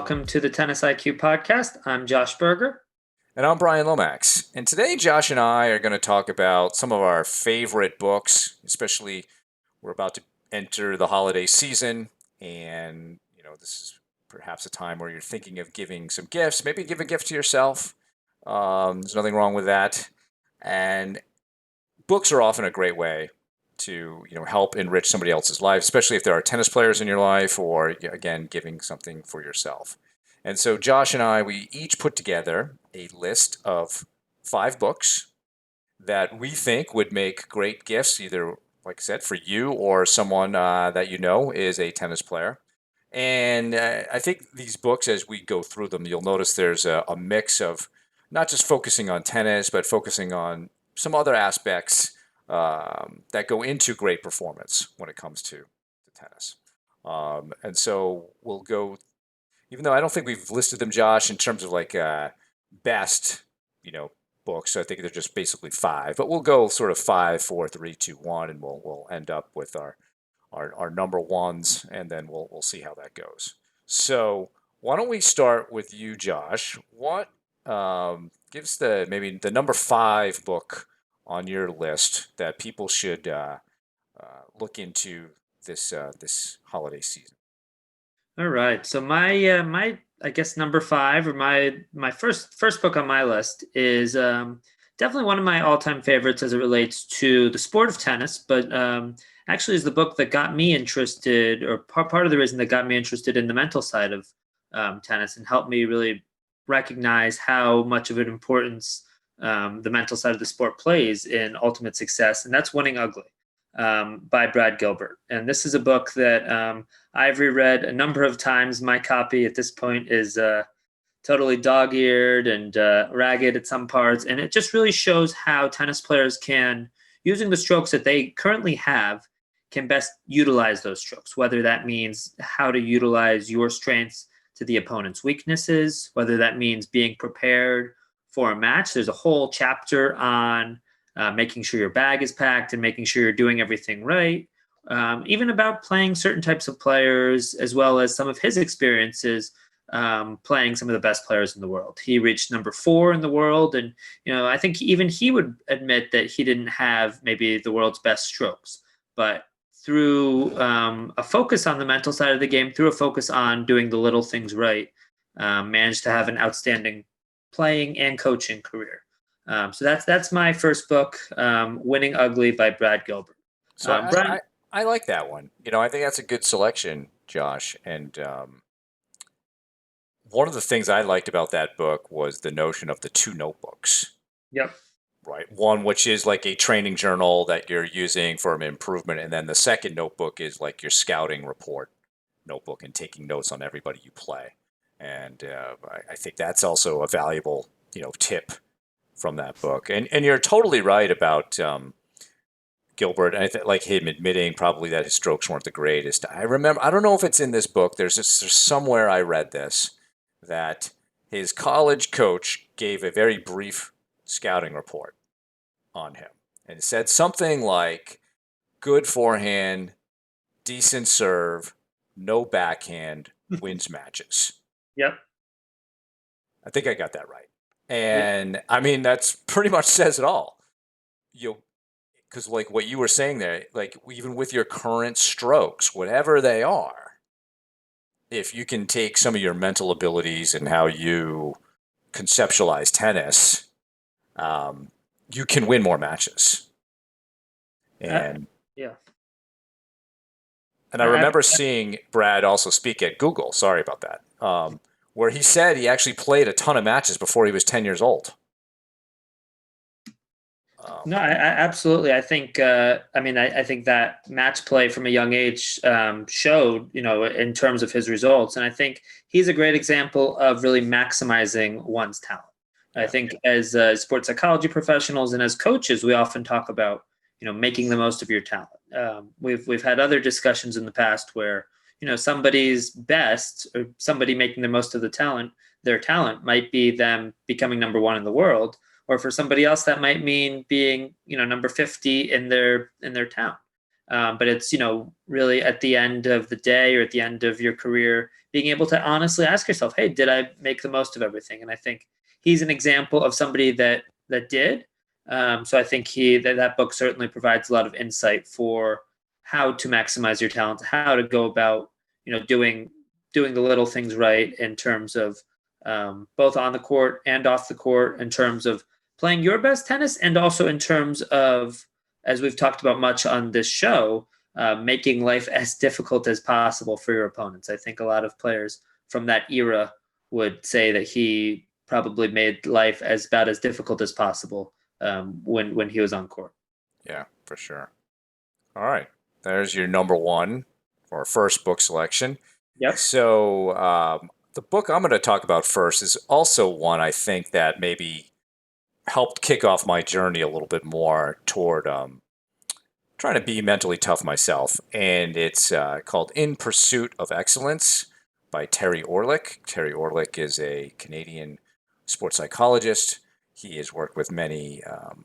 welcome to the Tennis IQ podcast. I'm Josh Berger. And I'm Brian Lomax. And today, Josh and I are going to talk about some of our favorite books, especially we're about to enter the holiday season. And, this is perhaps a time where you're thinking of giving some gifts. Maybe give a gift to yourself. There's nothing wrong with that. And books are often a great way to, help enrich somebody else's life, especially if there are tennis players in your life or, again, giving something for yourself. And so Josh and I, we each put together a list of 5 books that we think would make great gifts, either, like I said, for you or someone that you know is a tennis player. And I think these books, as we go through them, you'll notice there's a mix of not just focusing on tennis, but focusing on some other aspects that go into great performance when it comes to tennis. And so we'll go, even though I don't think we've listed them, Josh, in terms of like best, books. So I think they're just basically 5, but we'll go sort of 5, 4, 3, 2, 1, and we'll end up with our number ones, and then we'll see how that goes. So why don't we start with you, Josh? What gives maybe the number 5 book on your list that people should look into this holiday season? All right. So my I guess number 5 or my first book on my list is definitely one of my all-time favorites as it relates to the sport of tennis, but actually is the book that got me interested, or part of the reason that got me interested in the mental side of tennis and helped me really recognize how much of an importance the mental side of the sport plays in ultimate success, and that's Winning Ugly by Brad Gilbert. And this is a book that I've reread a number of times. My copy at this point is totally dog-eared and ragged at some parts, and it just really shows how tennis players can, using the strokes that they currently have, can best utilize those strokes, whether that means how to utilize your strengths to the opponent's weaknesses, whether that means being prepared for a match. There's a whole chapter on making sure your bag is packed and making sure you're doing everything right. Even about playing certain types of players, as well as some of his experiences playing some of the best players in the world. He reached number 4 in the world, and I think even he would admit that he didn't have maybe the world's best strokes, but through a focus on the mental side of the game, through a focus on doing the little things right, managed to have an outstanding playing and coaching career. So that's my first book, Winning Ugly by Brad Gilbert. So I like that one. I think that's a good selection, Josh. And one of the things I liked about that book was the notion of the 2 notebooks. Yep. Right. One, which is like a training journal that you're using for an improvement. And then the second notebook is like your scouting report notebook and taking notes on everybody you play. And I think that's also a valuable, tip from that book. And you're totally right about Gilbert. And I like him admitting probably that his strokes weren't the greatest. I remember, I don't know if it's in this book. There's somewhere I read this, that his college coach gave a very brief scouting report on him. And it said something like, good forehand, decent serve, no backhand, wins matches. Yep. I think I got that right. And I mean, that's pretty much says it all. Because like what you were saying there, like even with your current strokes, whatever they are, if you can take some of your mental abilities and how you conceptualize tennis, you can win more matches. And yeah. And I remember seeing Brad also speak at Google. Sorry about that. Where he said he actually played a ton of matches before he was 10 years old. No, I absolutely. I think. I think that match play from a young age showed, in terms of his results, and I think he's a great example of really maximizing one's talent. I think as sports psychology professionals and as coaches, we often talk about, making the most of your talent. We've had other discussions in the past where, somebody's best or somebody making the most of their talent might be them becoming number 1 in the world. Or for somebody else, that might mean being, number 50 in their town. But it's, really at the end of the day or at the end of your career, being able to honestly ask yourself, hey, did I make the most of everything? And I think he's an example of somebody that did. So I think that book certainly provides a lot of insight for how to maximize your talent, how to go about, doing the little things right in terms of both on the court and off the court, in terms of playing your best tennis, and also in terms of, as we've talked about much on this show, making life as difficult as possible for your opponents. I think a lot of players from that era would say that he probably made life as about as difficult as possible when he was on court. Yeah, for sure. All right. There's your number one for our first book selection. Yep. So, the book I'm going to talk about first is also one I think that maybe helped kick off my journey a little bit more toward trying to be mentally tough myself. And it's called In Pursuit of Excellence by Terry Orlick. Terry Orlick is a Canadian sports psychologist. He has worked with many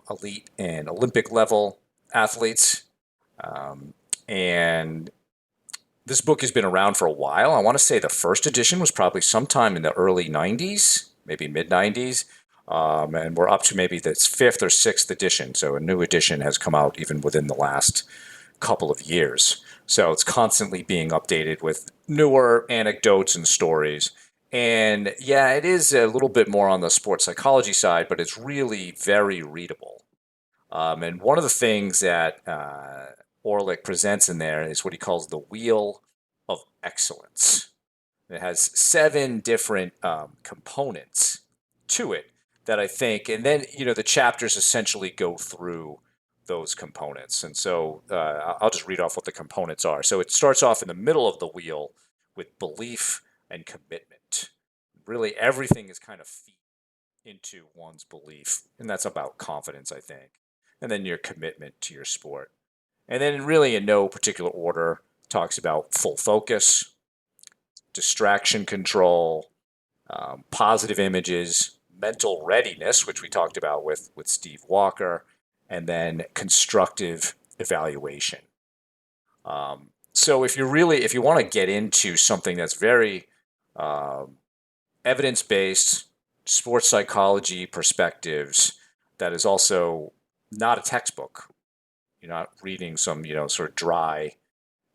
elite and Olympic level athletes. And this book has been around for a while. I want to say the first edition was probably sometime in the early 90s, maybe mid 90s. And we're up to maybe this fifth or sixth edition. So a new edition has come out even within the last couple of years. So it's constantly being updated with newer anecdotes and stories. And yeah, it is a little bit more on the sports psychology side, but it's really very readable. And one of the things that Orlick presents in there is what he calls the Wheel of Excellence. It has 7 different components to it that I think, and then, the chapters essentially go through those components. And so I'll just read off what the components are. So it starts off in the middle of the wheel with belief and commitment. Really, everything is kind of feed into one's belief, and that's about confidence, I think. And then your commitment to your sport. And then, really, in no particular order, talks about full focus, distraction control, positive images, mental readiness, which we talked about with Steve Walker, and then constructive evaluation. So if you want to get into something that's very evidence-based, sports psychology perspectives, that is also not a textbook. You're not reading some, sort of dry,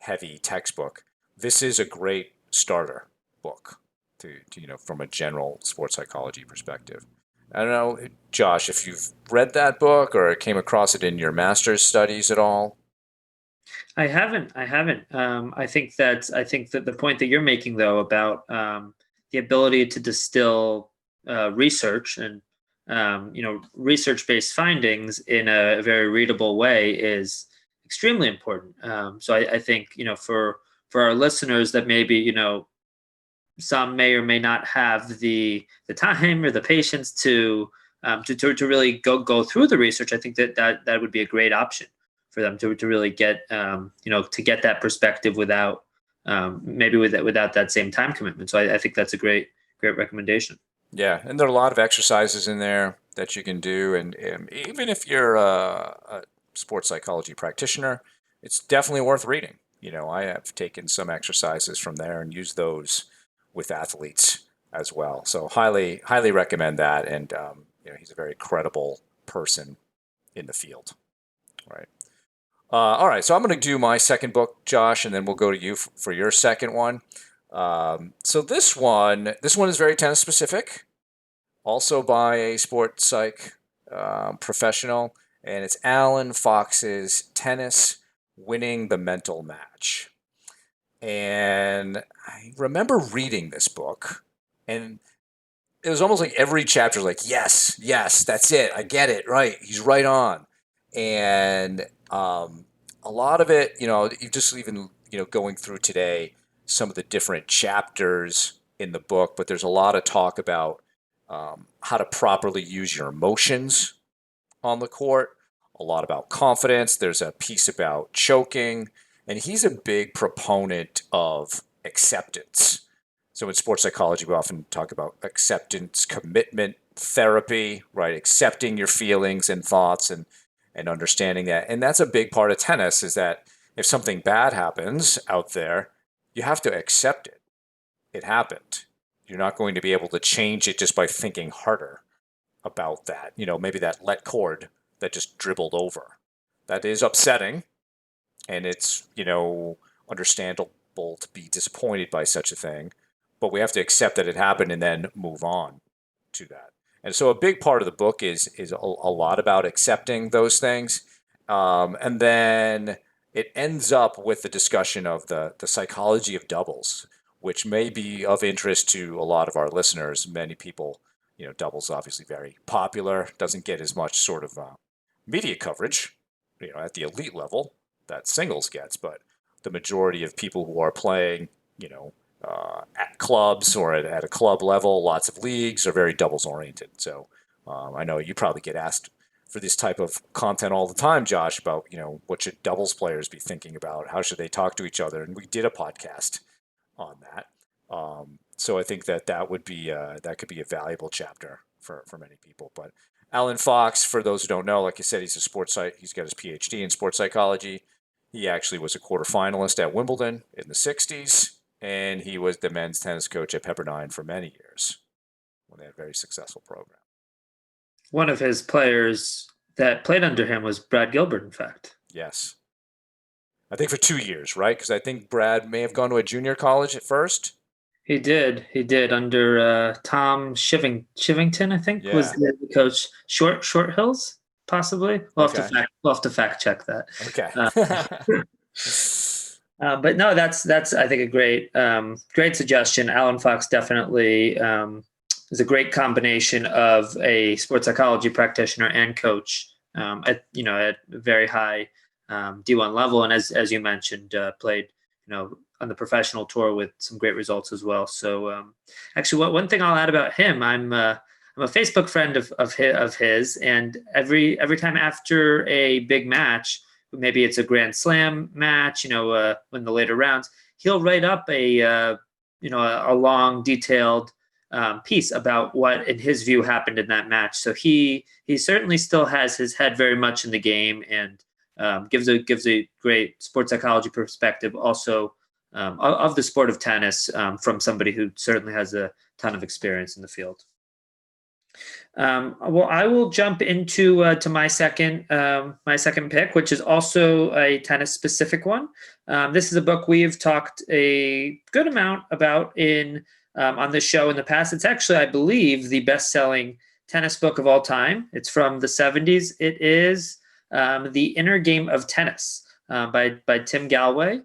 heavy textbook. This is a great starter book to from a general sports psychology perspective. I don't know, Josh, if you've read that book or came across it in your master's studies at all. I haven't. I haven't. I think that the point that you're making, though, about the ability to distill research and research-based findings in a very readable way is extremely important. So I think for our listeners that maybe some may or may not have the time or the patience to really go through the research. I think that would be a great option for them to really get to get that perspective without maybe without that same time commitment. So I think that's a great recommendation. Yeah, and there are a lot of exercises in there that you can do, and even if you're a sports psychology practitioner, it's definitely worth reading. I have taken some exercises from there and used those with athletes as well. So highly recommend that, and he's a very credible person in the field. Right. All right, so I'm going to do my second book, Josh, and then we'll go to you for your second one. So this one is very tennis specific, also by a sports psych professional, and it's Alan Fox's Tennis: Winning the Mental Match. And I remember reading this book, and it was almost like every chapter was like, yes, that's it, I get it, right, he's right on. And a lot of it, you just even going through today some of the different chapters in the book, but there's a lot of talk about how to properly use your emotions on the court, a lot about confidence. There's a piece about choking, and he's a big proponent of acceptance. So in sports psychology, we often talk about acceptance, commitment, therapy, right? Accepting your feelings and thoughts and understanding that. And that's a big part of tennis, is that if something bad happens out there, you have to accept it. It happened. You're not going to be able to change it just by thinking harder about that. Maybe that let cord that just dribbled over. That is upsetting, and it's, understandable to be disappointed by such a thing, but we have to accept that it happened and then move on to that. And so a big part of the book is a lot about accepting those things. And then it ends up with the discussion of the psychology of doubles, which may be of interest to a lot of our listeners. Many people, doubles obviously very popular, doesn't get as much sort of media coverage, at the elite level that singles gets, but the majority of people who are playing, at clubs or at a club level, lots of leagues are very doubles oriented. So I know you probably get asked for this type of content all the time, Josh, about, what should doubles players be thinking about? How should they talk to each other? And we did a podcast on that. So I think that would be that could be a valuable chapter for many people. But Alan Fox, for those who don't know, like I said, he's he's got his PhD in sports psychology. He actually was a quarterfinalist at Wimbledon in the 60s, and he was the men's tennis coach at Pepperdine for many years when they had a very successful program. One of his players that played under him was Brad Gilbert, in fact. Yes. I think for 2 years, right? Because I think Brad may have gone to a junior college at first. He did under Tom Shivington, I think, was Yeah. the coach. Short Hills, possibly. Okay. We'll have to fact check that. Okay. But no, that's I think a great suggestion. Alan Fox definitely is a great combination of a sports psychology practitioner and coach at very high D1 level, and as you mentioned, played on the professional tour with some great results as well. So actually, one thing I'll add about him, I'm a Facebook friend of his, and every time after a big match, maybe it's a Grand Slam match, when the later rounds, he'll write up a long, detailed piece about what, in his view, happened in that match. So he certainly still has his head very much in the game, and gives a great sports psychology perspective also of the sport of tennis from somebody who certainly has a ton of experience in the field. Well, I will jump into to my second pick, which is also a tennis specific one. This is a book we've talked a good amount about on this show in the past. It's actually, I believe, the best-selling tennis book of all time. It's from the 70s. It is The Inner Game of Tennis by Tim Gallwey.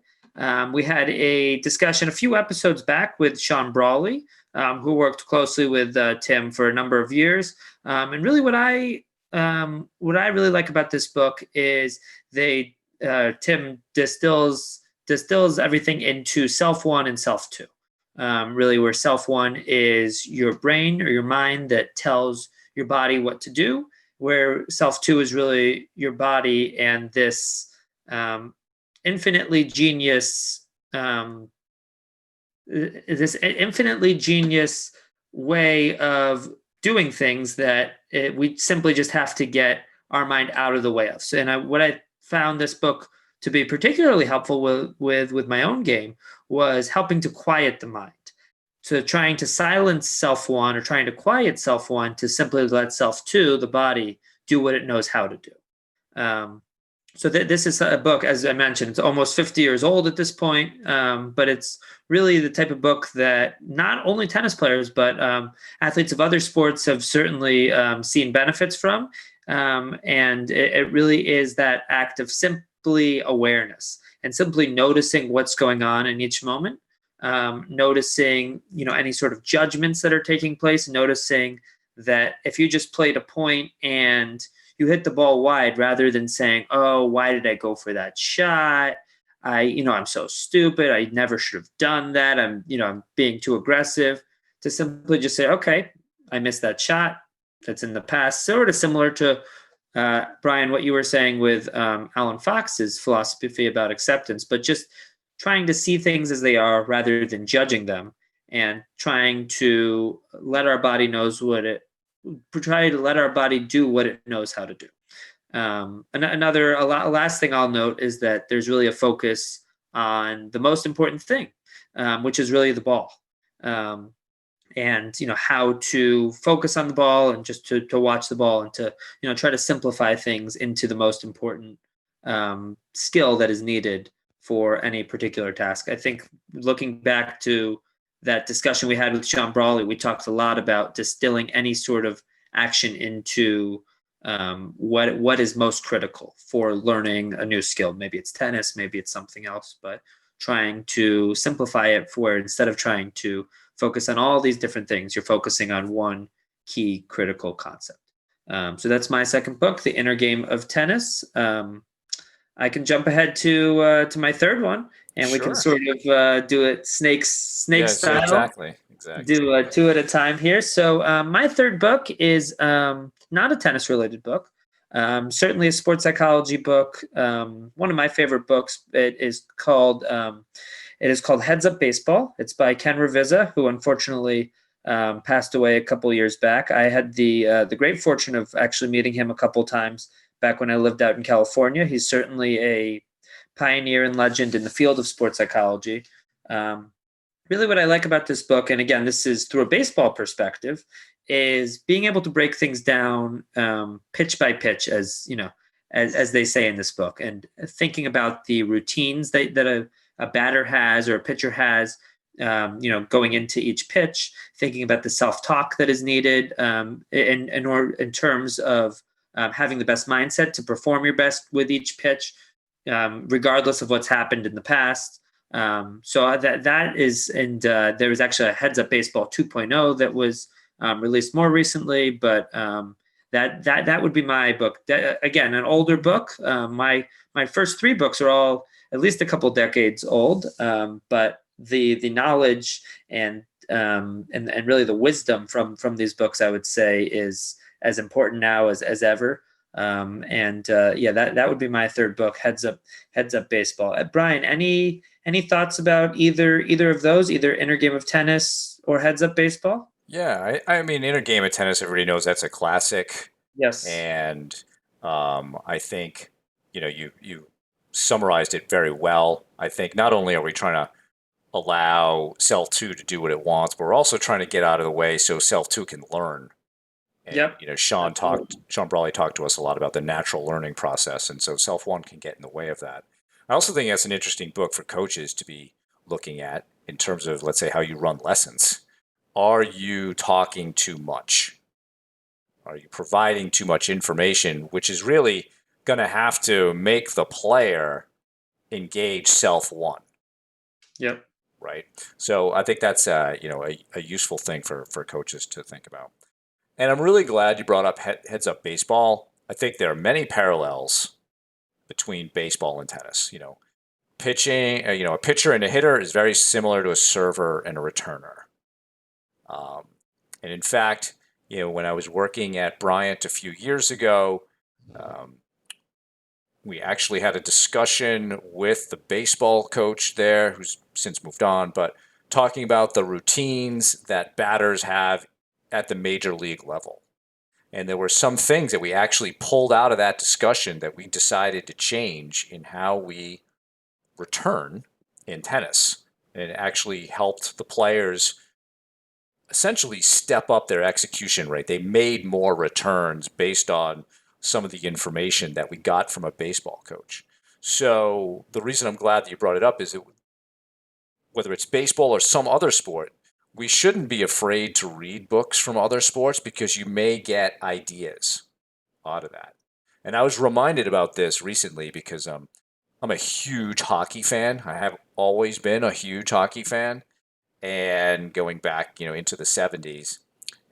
We had a discussion a few episodes back with Sean Brawley, who worked closely with Tim for a number of years. And really what I really like about this book is Tim distills everything into self one and self two. Really, where self one is your brain or your mind that tells your body what to do, where self two is really your body and this infinitely genius way of doing things that we simply just have to get our mind out of the way of. So, and what I found this book to be particularly helpful with my own game was helping to quiet the mind. So trying to silence self one or trying to quiet self one to simply let self two, the body, do what it knows how to do. So this is a book, as I mentioned, it's almost 50 years old at this point, but it's really the type of book that not only tennis players, but athletes of other sports have certainly seen benefits from. And it really is that act of simply awareness and simply noticing what's going on in each moment, noticing, any sort of judgments that are taking place, noticing that if you just played a point and you hit the ball wide, rather than saying, "Oh, why did I go for that shot? I'm so stupid. I never should have done that. I'm being too aggressive." To simply just say, "Okay, I missed that shot. That's in the past." Sort of similar to Brian, what you were saying with Alan Fox's philosophy about acceptance, but just trying to see things as they are rather than judging them, and trying to let our body do what it knows how to do. Last thing I'll note is that there's really a focus on the most important thing, which is really the ball. Um, and how to focus on the ball and just to watch the ball and to try to simplify things into the most important skill that is needed for any particular task. I think looking back to that discussion we had with Sean Brawley, we talked a lot about distilling any sort of action into what is most critical for learning a new skill. Maybe it's tennis, maybe it's something else, but trying to simplify it for where instead of trying to focus on all these different things, you're focusing on one key critical concept. So that's my second book, The Inner Game of Tennis. I can jump ahead to my third one, and we can Sure. sort of do it snake Yes, yeah, style. exactly. Exactly. Do two at a time here. So my third book is not a tennis related book. Certainly a sports psychology book. One of my favorite books. It is called Heads Up Baseball. It's by Ken Ravizza, who unfortunately passed away a couple years back. I had the great fortune of actually meeting him a couple times back when I lived out in California. He's certainly a pioneer and legend in the field of sports psychology. Really, what I like about this book, and again, this is through a baseball perspective, is being able to break things down pitch by pitch, as they say in this book, and thinking about the routines that a batter has or a pitcher has, going into each pitch, thinking about the self-talk that is needed in terms of having the best mindset to perform your best with each pitch, regardless of what's happened in the past. So that is, and there was actually a Heads Up Baseball 2.0 that was released more recently, but that would be my book. Again, an older book. My first three books are all at least a couple decades old, but the knowledge and really the wisdom from these books, I would say, is as important now as ever. That would be my third book, Heads Up Baseball. Brian, any thoughts about either of those, either Inner Game of Tennis or Heads Up Baseball? Yeah, I mean, Inner Game of Tennis, everybody knows that's a classic. Yes. And I think, you summarized it very well. I think not only are we trying to allow Self 2 to do what it wants, but we're also trying to get out of the way so Self 2 can learn. And, Yep. Sean Absolutely. Brawley talked to us a lot about the natural learning process. And so Self 1 can get in the way of that. I also think that's an interesting book for coaches to be looking at in terms of, let's say, how you run lessons. Are you talking too much? Are you providing too much information, which is really going to have to make the player engage Self 1, Yep. right? So I think that's a useful thing for coaches to think about. And I'm really glad you brought up Heads Up Baseball. I think there are many parallels between baseball and tennis. Pitching, a pitcher and a hitter is very similar to a server and a returner. Um, and in fact, when I was working at Bryant a few years ago, um, we actually had a discussion with the baseball coach there, who's since moved on, but talking about the routines that batters have at the major league level. And there were some things that we actually pulled out of that discussion that we decided to change in how we return in tennis. And it actually helped the players essentially step up their execution rate. They made more returns based on some of the information that we got from a baseball coach. So the reason I'm glad that you brought it up is that whether it's baseball or some other sport, we shouldn't be afraid to read books from other sports because you may get ideas out of that. And I was reminded about this recently because I'm a huge hockey fan. I have always been a huge hockey fan, and going back, into the 70s.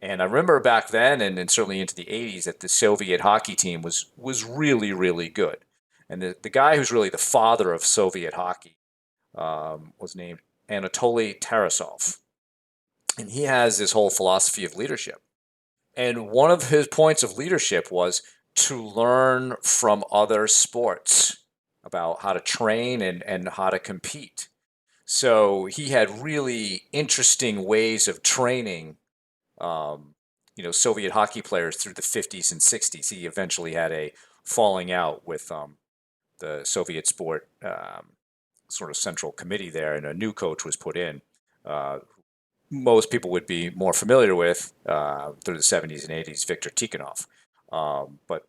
And I remember back then, and certainly into the 80s, that the Soviet hockey team was really, really good. And the guy who's really the father of Soviet hockey was named Anatoly Tarasov. And he has this whole philosophy of leadership. And one of his points of leadership was to learn from other sports about how to train and how to compete. So he had really interesting ways of training, Soviet hockey players through the 50s and 60s. He eventually had a falling out with the Soviet sport sort of central committee there, and a new coach was put in. Most people would be more familiar with through the 70s and 80s, Viktor Tikhonov. But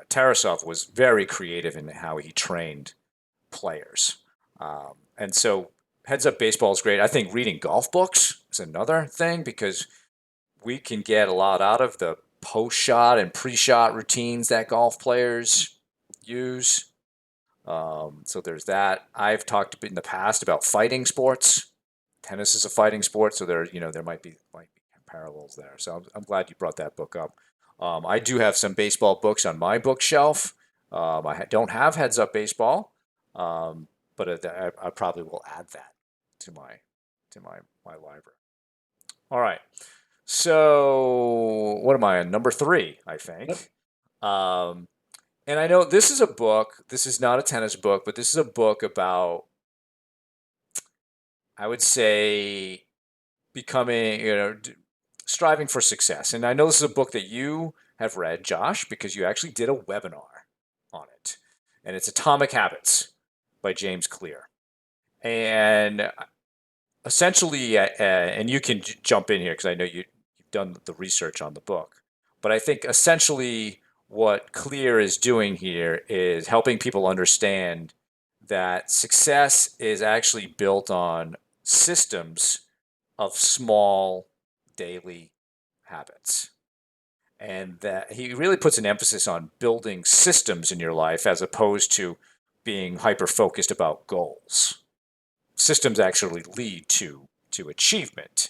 Tarasov was very creative in how he trained players. And so Heads Up Baseball is great. I think reading golf books is another thing because we can get a lot out of the post-shot and pre-shot routines that golf players use. So there's that. I've talked in the past about fighting sports. Tennis is a fighting sport, so there might be parallels there. So I'm glad you brought that book up. I do have some baseball books on my bookshelf. Don't have Heads Up Baseball, but I probably will add that to my library. All right. So what am I on? Number 3, I think. Yep. And I know this is a book. This is not a tennis book, but this is a book about, I would say, becoming, striving for success. And I know this is a book that you have read, Josh, because you actually did a webinar on it. And it's Atomic Habits by James Clear. And essentially, and you can jump in here because I know you've done the research on the book. But I think essentially what Clear is doing here is helping people understand that success is actually built on systems of small daily habits. And that he really puts an emphasis on building systems in your life as opposed to being hyper focused about goals. Systems actually lead to achievement.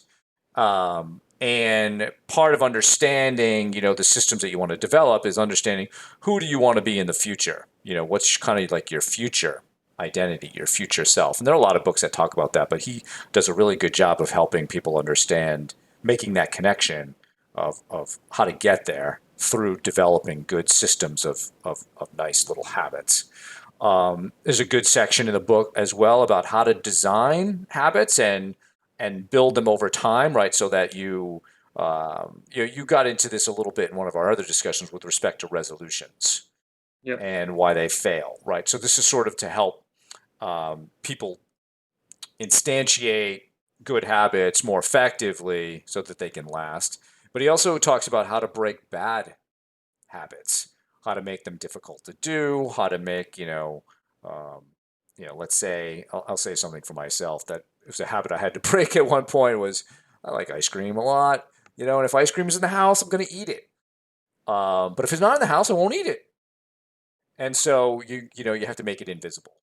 And part of understanding, the systems that you want to develop is understanding who do you want to be in the future? What's kind of like your future identity, your future self. And there are a lot of books that talk about that, but he does a really good job of helping people understand, making that connection of how to get there through developing good systems of nice little habits. There's a good section in the book as well about how to design habits and build them over time, right? So that you got into this a little bit in one of our other discussions with respect to resolutions. Yep. And why they fail, right? So this is sort of to help people instantiate good habits more effectively so that they can last. But he also talks about how to break bad habits, how to make them difficult to do, how to make, let's say, I'll say something for myself that it was a habit I had to break at one point was I like ice cream a lot, and if ice cream is in the house, I'm going to eat it. But if it's not in the house, I won't eat it. And so you have to make it invisible.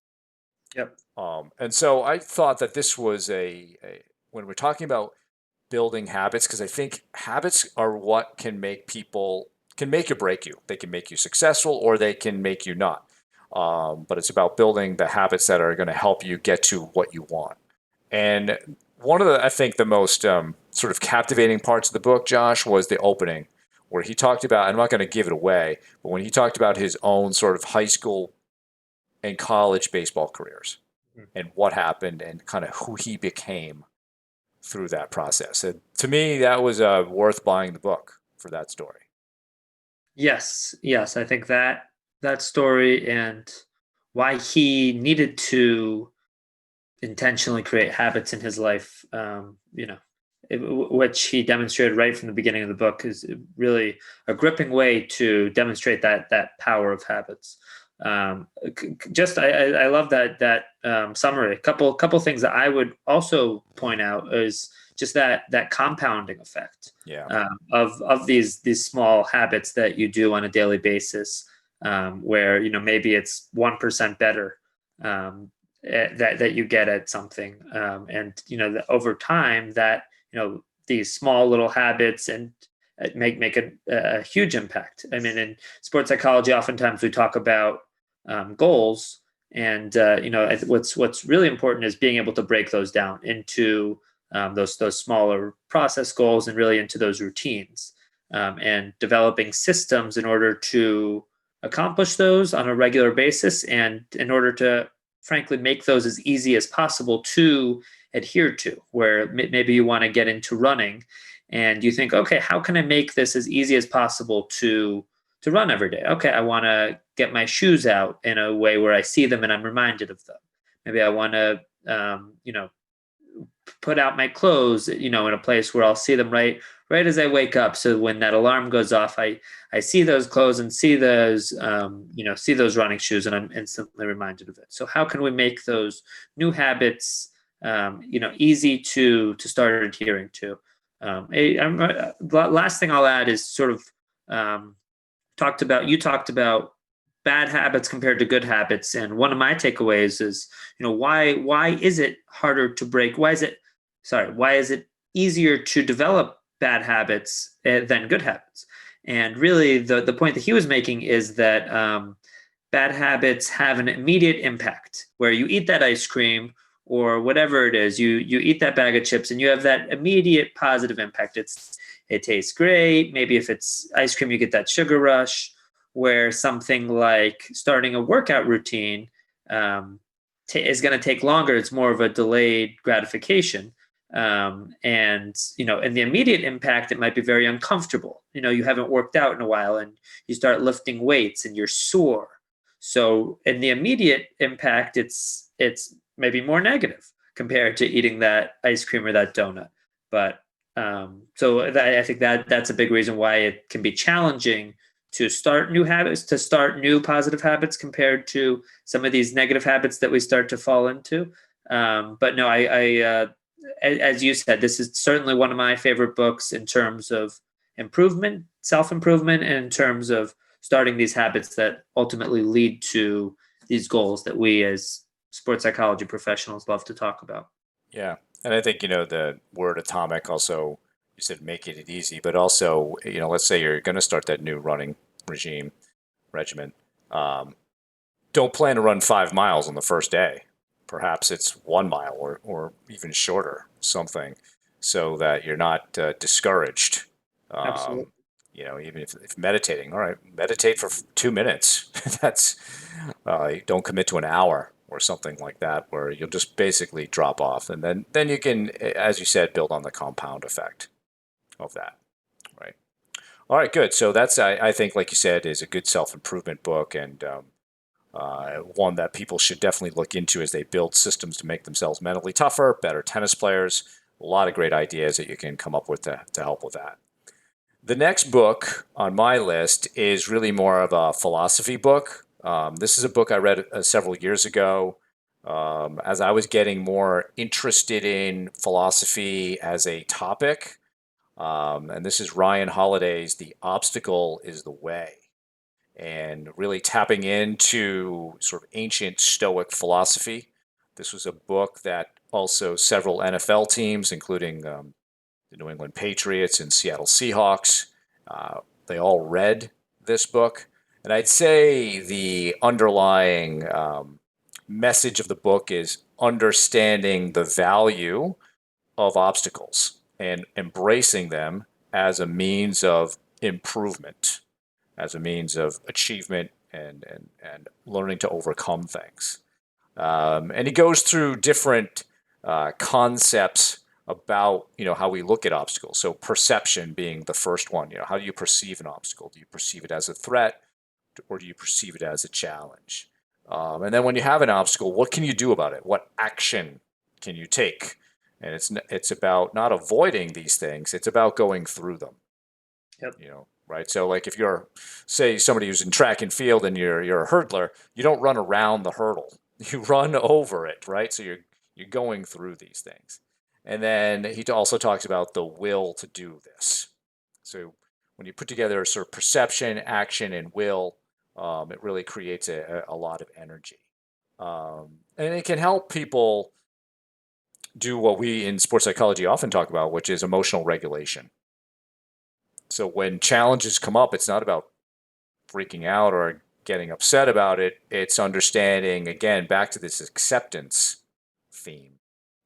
Yep. And so I thought that this was when we're talking about building habits, because I think habits are what can make you break you. They can make you successful or they can make you not. But it's about building the habits that are going to help you get to what you want. And one of I think the most sort of captivating parts of the book, Josh, was the opening where he talked about, I'm not going to give it away, but when he talked about his own sort of high school and college baseball careers and what happened and kind of who he became through that process. And to me, that was worth buying the book for that story. Yes. I think that story and why he needed to intentionally create habits in his life, which he demonstrated right from the beginning of the book, is really a gripping way to demonstrate that power of habits. I love that summary. A couple things that I would also point out is just that compounding effect of these small habits that you do on a daily basis, where maybe it's 1% better that you get at something, and that over time that these small little habits and make a huge impact. I mean, in sports psychology, oftentimes we talk about goals, and what's really important is being able to break those down into those smaller process goals and really into those routines, and developing systems in order to accomplish those on a regular basis, and in order to frankly make those as easy as possible to adhere to. Where maybe you want to get into running and you think, okay, how can I make this as easy as possible to to run every day. Okay, I want to get my shoes out in a way where I see them and I'm reminded of them. Maybe I want to, put out my clothes, in a place where I'll see them right as I wake up. So when that alarm goes off, I see those clothes and see those, see those running shoes, and I'm instantly reminded of it. So how can we make those new habits, easy to start adhering to? Last thing I'll add is sort of you talked about bad habits compared to good habits, and one of my takeaways is, why is it harder to break? Why is it easier to develop bad habits than good habits? And really, the point that he was making is that bad habits have an immediate impact. Where you eat that ice cream or whatever it is, you eat that bag of chips, and you have that immediate positive impact. It tastes great. Maybe if it's ice cream, you get that sugar rush. Where something like starting a workout routine is going to take longer. It's more of a delayed gratification. And in the immediate impact, it might be very uncomfortable. You haven't worked out in a while and you start lifting weights and you're sore. So in the immediate impact, it's maybe more negative compared to eating that ice cream or that donut. But I think that's a big reason why it can be challenging to start new habits, to start new positive habits compared to some of these negative habits that we start to fall into. But no, as you said, this is certainly one of my favorite books in terms of improvement, self-improvement, and in terms of starting these habits that ultimately lead to these goals that we as sports psychology professionals love to talk about. Yeah. And I think, the word atomic also, you said making it easy, but also, let's say you're going to start that new running regimen. Um, don't plan to run 5 miles on the first day. Perhaps it's 1 mile or even shorter, something, so that you're not discouraged. Absolutely. Um, even if meditating, all right, meditate for 2 minutes. That's don't commit to an hour or something like that, where you'll just basically drop off, and then you can, as you said, build on the compound effect of that. Right. All right. Good. So that's I think, like you said, is a good self improvement book, and one that people should definitely look into as they build systems to make themselves mentally tougher, better tennis players. A lot of great ideas that you can come up with to help with that. The next book on my list is really more of a philosophy book. This is a book I read several years ago as I was getting more interested in philosophy as a topic. And this is Ryan Holiday's The Obstacle is the Way, and really tapping into sort of ancient Stoic philosophy. This was a book that also several NFL teams, including the New England Patriots and Seattle Seahawks, they all read this book. And I'd say the underlying message of the book is understanding the value of obstacles and embracing them as a means of improvement, as a means of achievement and learning to overcome things. And he goes through different concepts about how we look at obstacles. So perception being the first one. How do you perceive an obstacle? Do you perceive it as a threat, or do you perceive it as a challenge? And then when you have an obstacle, what can you do about it? What action can you take? And it's about not avoiding these things. It's about going through them. Yep. Right? So like if you're, say, somebody who's in track and field and you're a hurdler, you don't run around the hurdle. You run over it, right? So you're going through these things. And then he also talks about the will to do this. So when you put together sort of perception, action, and will, it really creates a lot of energy. And it can help people do what we in sports psychology often talk about, which is emotional regulation. So when challenges come up, it's not about freaking out or getting upset about it. It's understanding, again, back to this acceptance theme.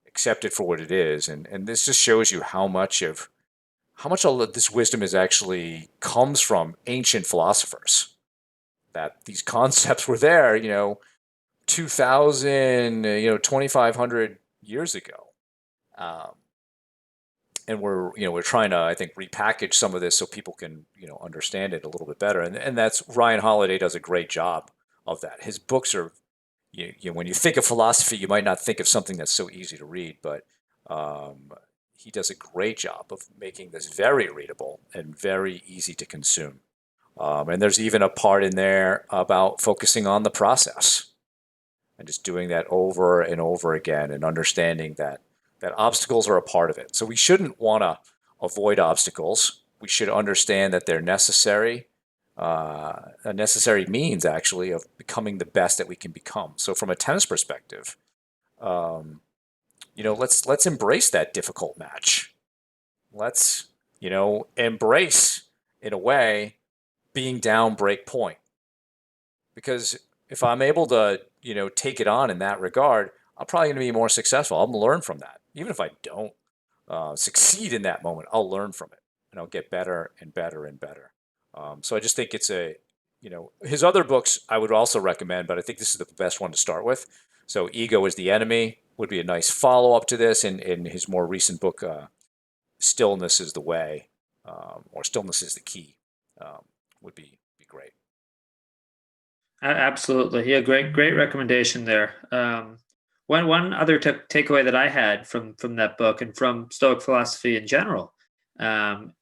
Accept it for what it is. And this just shows you how much all of this wisdom is actually comes from ancient philosophers. That these concepts were there, 2,000, 2,500 years ago. Um, and we're trying to, I think, repackage some of this so people can understand it a little bit better. And that's Ryan Holiday does a great job of that. His books are when you think of philosophy, you might not think of something that's so easy to read, but um, he does a great job of making this very readable and very easy to consume. And there's even a part in there about focusing on the process and just doing that over and over again and understanding that obstacles are a part of it. So we shouldn't want to avoid obstacles. We should understand that they're necessary, a necessary means actually of becoming the best that we can become. So from a tennis perspective, um, let's embrace that difficult match. Let's embrace in a way being down break point, because if I'm able to take it on in that regard, I'm probably going to be more successful. I'll learn from that. Even if I don't succeed in that moment, I'll learn from it and I'll get better and better and better. So I just think it's his other books I would also recommend, but I think this is the best one to start with. So Ego is the Enemy would be a nice follow up to this. And in his more recent book, Stillness is the Way, or Stillness is the Key, um, would be great. Absolutely. Yeah, great recommendation there. One other takeaway that I had from that book and from Stoic philosophy in general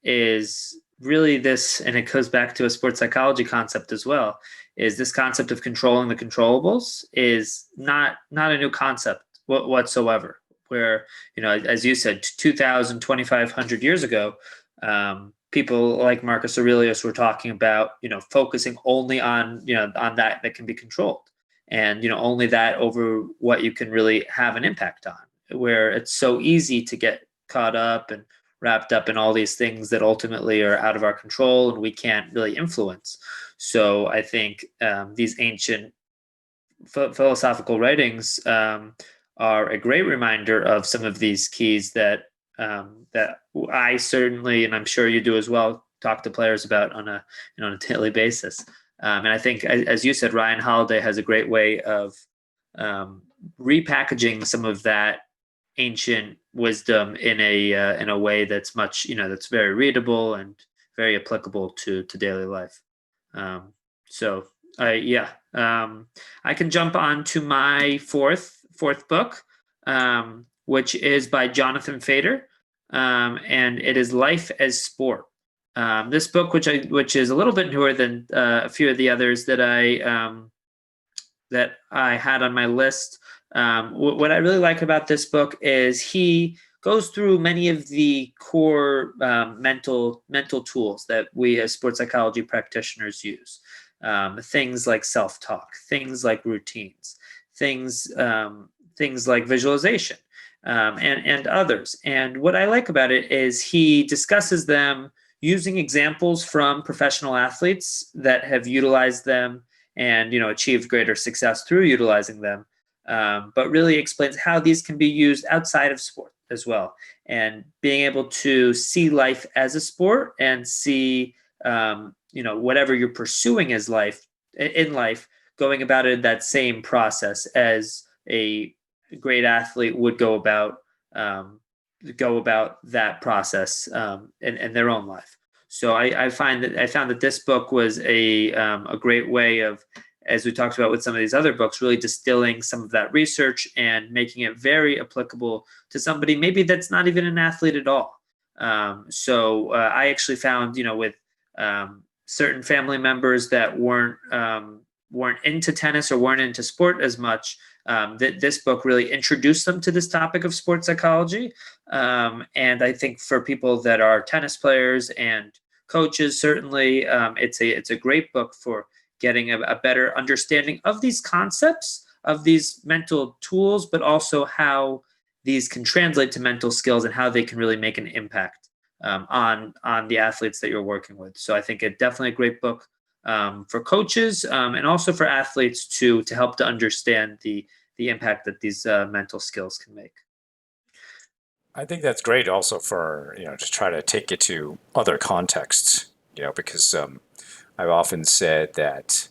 is really this, and it goes back to a sports psychology concept as well. Is this concept of controlling the controllables is not a new concept whatsoever. Where as you said, 2,000, 2,500 years ago, people like Marcus Aurelius were talking about, focusing only on, on that can be controlled, and, only that over what you can really have an impact on, where it's so easy to get caught up and wrapped up in all these things that ultimately are out of our control and we can't really influence. So I think these ancient philosophical writings are a great reminder of some of these keys that I certainly, and I'm sure you do as well, talk to players about on a daily basis. And I think, as you said, Ryan Holiday has a great way of repackaging some of that ancient wisdom in a way that's much, that's very readable and very applicable to daily life. Um, so yeah, I can jump on to my fourth book, which is by Jonathan Fader, and it is Life as Sport. This book, which is a little bit newer than a few of the others that I had on my list. What I really like about this book is he goes through many of the core mental tools that we as sports psychology practitioners use. Things like self-talk, things like routines, things like visualization, and others. And what I like about it is he discusses them using examples from professional athletes that have utilized them and achieved greater success through utilizing them, but really explains how these can be used outside of sport as well, and being able to see life as a sport and see whatever you're pursuing as life in life, going about it in that same process as a great athlete would go about that process in their own life. So I found that this book was a great way of, as we talked about with some of these other books, really distilling some of that research and making it very applicable to somebody maybe that's not even an athlete at all. So I actually found, with certain family members that weren't into tennis or weren't into sport as much, that this book really introduced them to this topic of sports psychology. And I think for people that are tennis players and coaches, certainly it's a great book for getting a better understanding of these concepts, of these mental tools, but also how these can translate to mental skills and how they can really make an impact on the athletes that you're working with. So I think it definitely a great book for coaches, and also for athletes to help to understand the impact that these mental skills can make. I think that's great also for, just try to take it to other contexts, because I've often said that,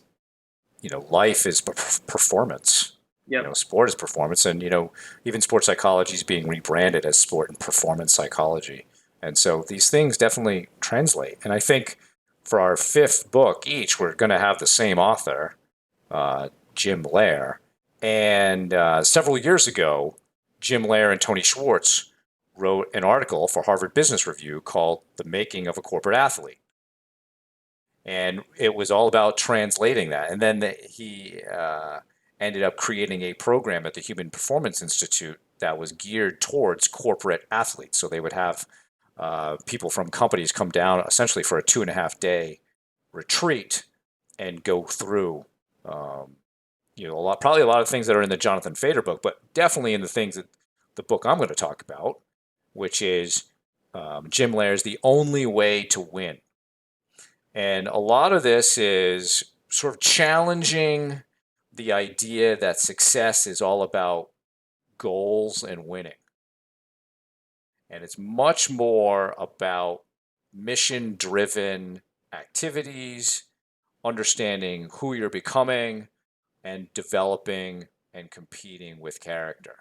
life is performance. Yep. Sport is performance. And, even sports psychology is being rebranded as sport and performance psychology. And so these things definitely translate. And I think for our fifth book each, we're going to have the same author, Jim Loehr. And several years ago, Jim Loehr and Tony Schwartz wrote an article for Harvard Business Review called The Making of a Corporate Athlete. And it was all about translating that. And then he ended up creating a program at the Human Performance Institute that was geared towards corporate athletes. So they would have people from companies come down essentially for a 2.5-day retreat and go through, probably a lot of things that are in the Jonathan Fader book, but definitely in the things that the book I'm going to talk about, which is Jim Loehr's The Only Way to Win. And a lot of this is sort of challenging the idea that success is all about goals and winning. And it's much more about mission-driven activities, understanding who you're becoming, and developing and competing with character.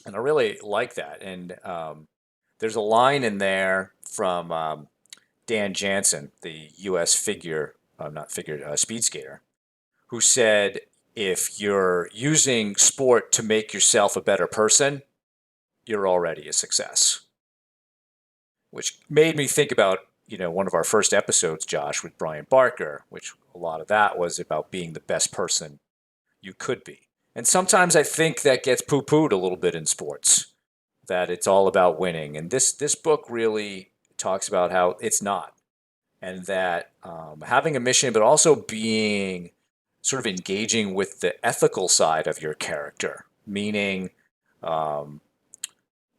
And I really like that. And there's a line in there from Dan Jansen, the U.S. speed skater, who said, if you're using sport to make yourself a better person, you're already a success. Which made me think about, one of our first episodes, Josh, with Brian Barker, which a lot of that was about being the best person you could be. And sometimes I think that gets poo-pooed a little bit in sports, that it's all about winning. And this book really talks about how it's not. And that having a mission, but also being sort of engaging with the ethical side of your character, meaning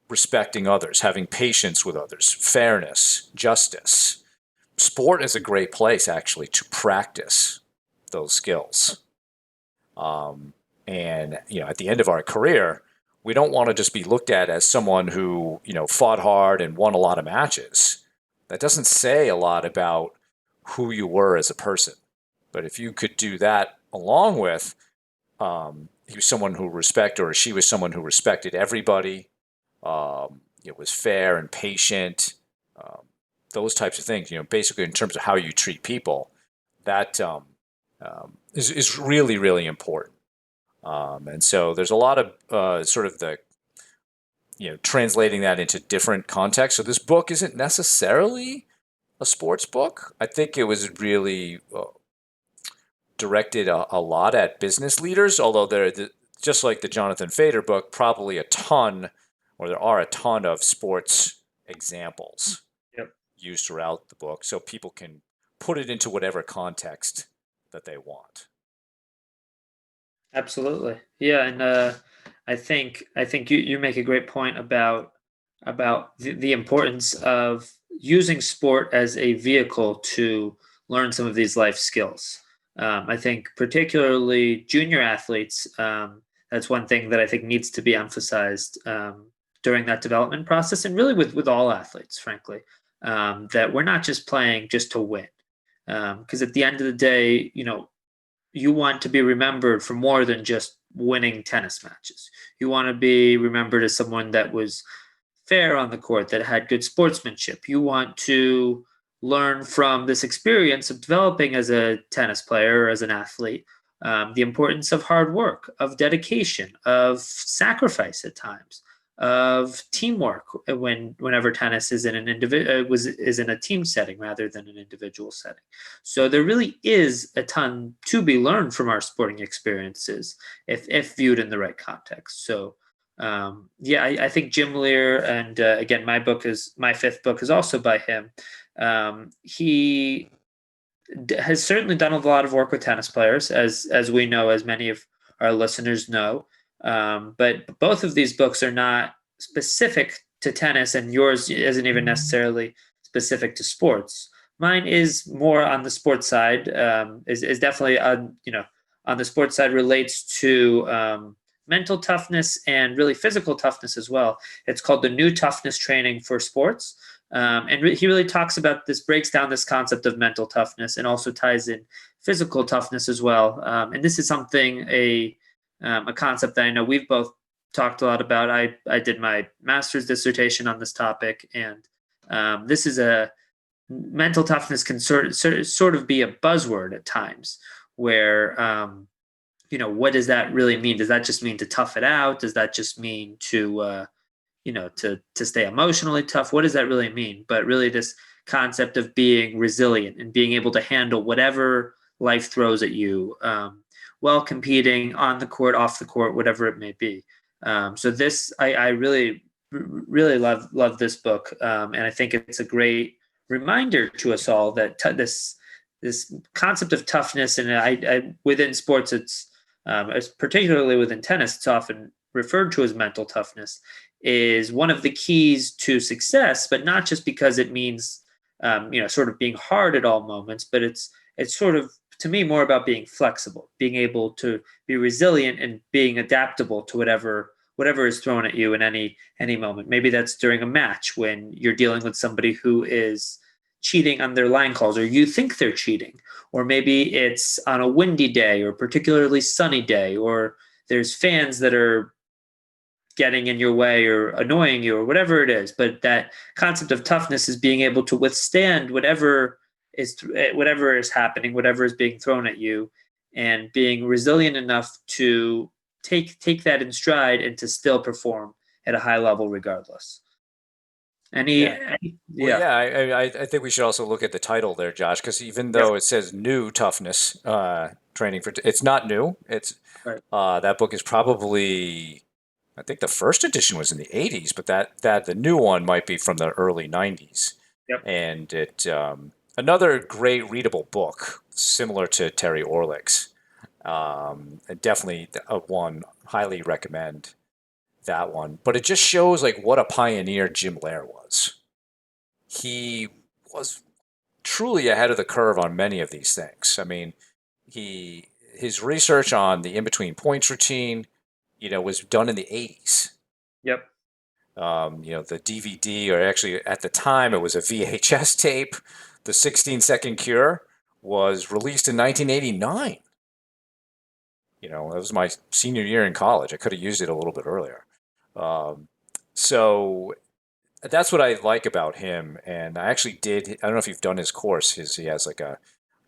respecting others, having patience with others, fairness, justice. Sport is a great place, actually, to practice those skills. And, at the end of our career, we don't want to just be looked at as someone who, fought hard and won a lot of matches. That doesn't say a lot about who you were as a person. But if you could do that along with he was someone who she was someone who respected everybody, it was fair and patient, those types of things, basically in terms of how you treat people, that is really, really important. And so there's a lot of sort of the, translating that into different contexts. So this book isn't necessarily a sports book. I think it was really directed a lot at business leaders, although just like the Jonathan Fader book, probably there are a ton of sports examples used throughout the book, so people can put it into whatever context that they want. Absolutely. Yeah. And I think you make a great point about the importance of using sport as a vehicle to learn some of these life skills. I think particularly junior athletes, that's one thing that I think needs to be emphasized during that development process, and really with all athletes, frankly, that we're not just playing just to win. Because at the end of the day, you want to be remembered for more than just winning tennis matches. You want to be remembered as someone that was fair on the court, that had good sportsmanship. You want to learn from this experience of developing as a tennis player or as an athlete, the importance of hard work, of dedication, of sacrifice at times, of teamwork whenever tennis is in is in a team setting rather than an individual setting. So there really is a ton to be learned from our sporting experiences if viewed in the right context. So I think Jim Loehr, and again, my fifth book is also by him. He has certainly done a lot of work with tennis players, as we know, as many of our listeners know. But both of these books are not specific to tennis, and yours isn't even necessarily specific to sports. Mine is more on the sports side. Is definitely on the sports side, relates to mental toughness and really physical toughness as well. It's called The New Toughness Training for Sports. And he really talks about this, breaks down this concept of mental toughness, and also ties in physical toughness as well. And this is a concept that I know we've both talked a lot about. I did my master's dissertation on this topic, and this is a mental toughness can sort of be a buzzword at times where what does that really mean? Does that just mean to tough it out? Does that just mean to to stay emotionally tough? What does that really mean? But really, this concept of being resilient and being able to handle whatever life throws at you, while competing on the court, off the court, whatever it may be. So this, I really, really love this book, and I think it's a great reminder to us all that this concept of toughness, and I within sports, it's particularly within tennis, it's often referred to as mental toughness, is one of the keys to success, but not just because it means sort of being hard at all moments, but it's sort of, to me, more about being flexible, being able to be resilient and being adaptable to whatever is thrown at you in any moment. Maybe that's during a match when you're dealing with somebody who is cheating on their line calls, or you think they're cheating, or maybe it's on a windy day or particularly sunny day, or there's fans that are getting in your way or annoying you or whatever it is. But that concept of toughness is being able to withstand whatever is happening, whatever is being thrown at you, and being resilient enough to take that in stride and to still perform at a high level regardless. Yeah. Well, Yeah. yeah, I think we should also look at the title there, Josh, because even Yes. though it says new toughness training for, it's not new. It's Right. that book is probably, I think the first edition was in the '80s, but that the new one might be from the early '90s. Yep. And it another great readable book, similar to Terry Orlick's. And definitely a one highly recommend that one. But it just shows like what a pioneer Jim Loehr was. He was truly ahead of the curve on many of these things. I mean, his research on the in between points routine, was done in the '80s. Yep. The DVD, or actually at the time it was a VHS tape, the 16-second cure was released in 1989. That was my senior year in college. I could have used it a little bit earlier. Um, so that's what I like about him. And I actually did, I don't know if you've done his course. He has like a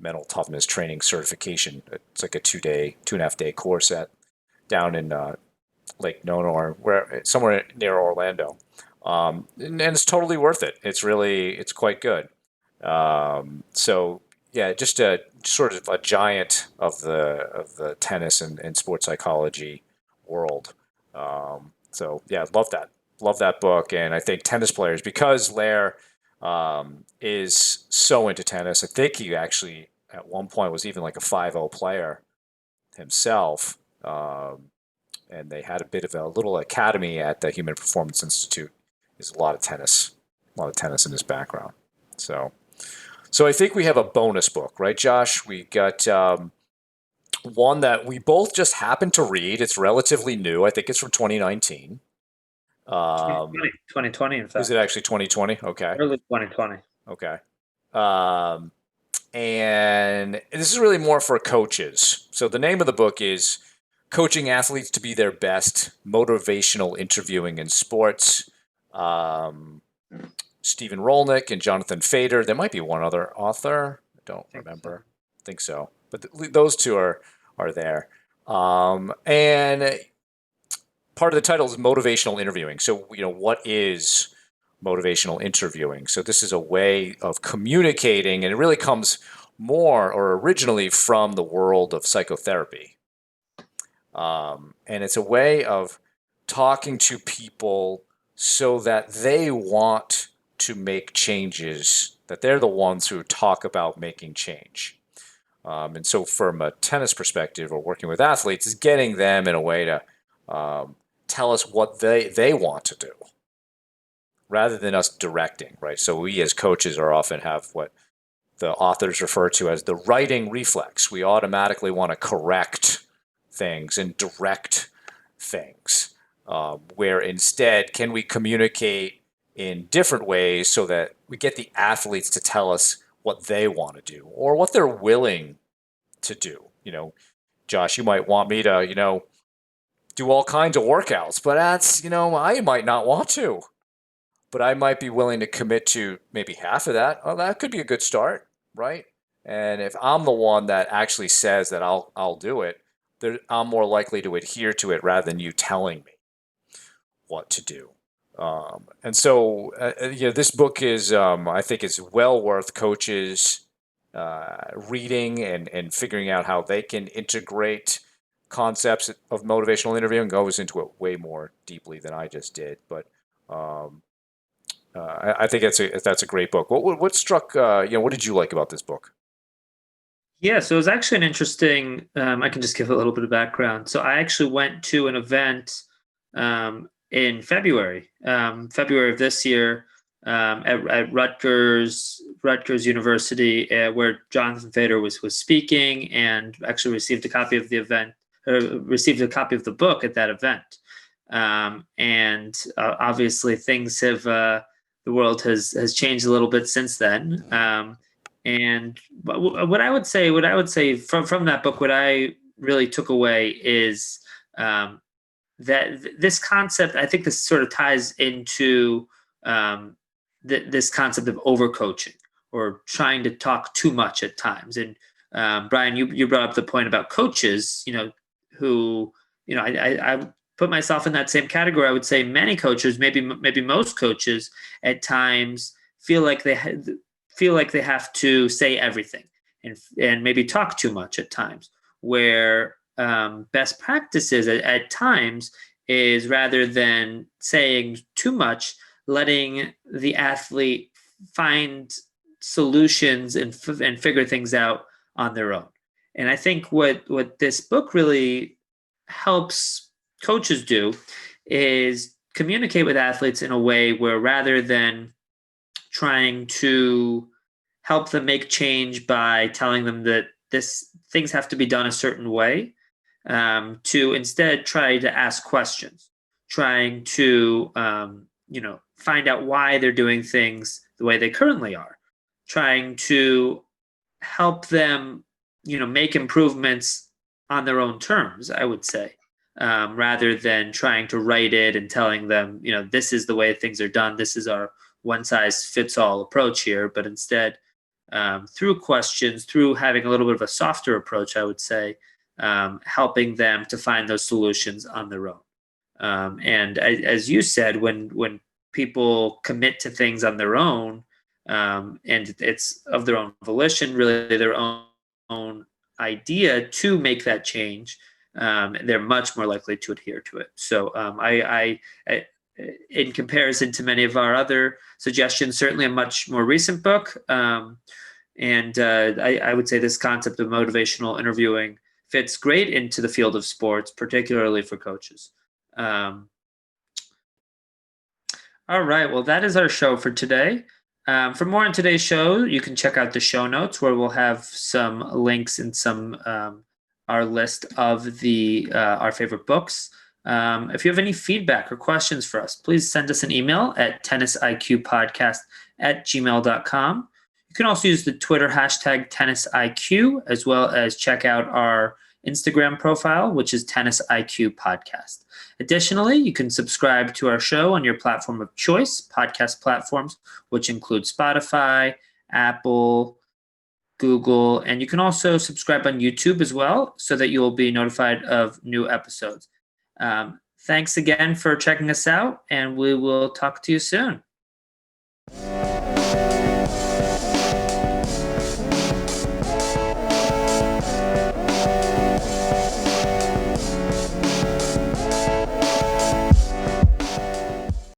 mental toughness training certification. It's like a 2.5 day course down in Lake Nona, or where somewhere near Orlando. And it's totally worth it. It's quite good. So yeah, just a sort of a giant of the tennis and sports psychology world. So yeah, love that book, and I think tennis players, because Loehr is so into tennis. I think he actually at one point was even like a 5-0 player himself. And they had a bit of a little academy at the Human Performance Institute. There's a lot of tennis in his background. So I think we have a bonus book, right, Josh? We got one that we both just happened to read. It's relatively new. I think it's from 2019. 2020, in Is fact. it actually 2020? Okay. Early 2020. Okay. Um, and this is really more for coaches. So the name of the book is Coaching Athletes to Be Their Best, Motivational Interviewing in Sports. Stephen Rollnick and Jonathan Fader. There might be one other author. I don't remember. I think so. But those two are there. And part of the title is motivational interviewing. So, what is motivational interviewing? So this is a way of communicating, and it really comes more or originally from the world of psychotherapy. And it's a way of talking to people so that they want to make changes, that they're the ones who talk about making change. And so from a tennis perspective, or working with athletes, is getting them in a way to tell us what they want to do, rather than us directing, right? So we as coaches often have what the authors refer to as the writing reflex. We automatically want to correct things and direct things, where instead, can we communicate in different ways so that we get the athletes to tell us what they want to do or what they're willing to do? Josh, you might want me to, do all kinds of workouts, but I might not want to, but I might be willing to commit to maybe half of that. Well, that could be a good start, right? And if I'm the one that actually says that I'll do it, I'm more likely to adhere to it rather than you telling me what to do. And so, this book is, I think, is well worth coaches reading and figuring out how they can integrate concepts of motivational interviewing. Goes into it way more deeply than I just did, but um, I think that's a great book. What struck what did you like about this book? Yeah, so it was actually an interesting. I can just give a little bit of background. So I actually went to an event in February of this year, at Rutgers University, where Jonathan Fader was speaking, and actually received a copy of the event, received a copy of the book at that event. And obviously, things have the world has changed a little bit since then. And what I would say from that book, what I really took away is that this concept. I think this sort of ties into this concept of overcoaching or trying to talk too much at times. And Brian, you brought up the point about coaches, who I put myself in that same category. I would say many coaches, maybe most coaches, at times feel like they have to say everything and maybe talk too much at times. Where best practices at times is, rather than saying too much, letting the athlete find solutions and figure things out on their own. And I think what this book really helps coaches do is communicate with athletes in a way where, rather than trying to help them make change by telling them that this things have to be done a certain way, to instead try to ask questions, trying to find out why they're doing things the way they currently are, trying to help them make improvements on their own terms, I would say, rather than trying to write it and telling them, this is the way things are done, this is our one size fits all approach here. But instead, through questions, through having a little bit of a softer approach, I would say, helping them to find those solutions on their own. And as you said, when people commit to things on their own, and it's of their own volition, really their own idea to make that change, they're much more likely to adhere to it. So I, in comparison to many of our other suggestions, certainly a much more recent book. And I would say this concept of motivational interviewing fits great into the field of sports, particularly for coaches. All right. Well, that is our show for today. For more on today's show, you can check out the show notes, where we'll have some links and some our list of the our favorite books. If you have any feedback or questions for us, please send us an email at tennisiqpodcast@gmail.com. You can also use the Twitter hashtag TennisIQ, as well as check out our Instagram profile, which is Tennis IQ Podcast. Additionally, you can subscribe to our show on your platform of choice, podcast platforms, which include Spotify, Apple, Google, and you can also subscribe on YouTube as well, so that you will be notified of new episodes. Thanks again for checking us out, and we will talk to you soon.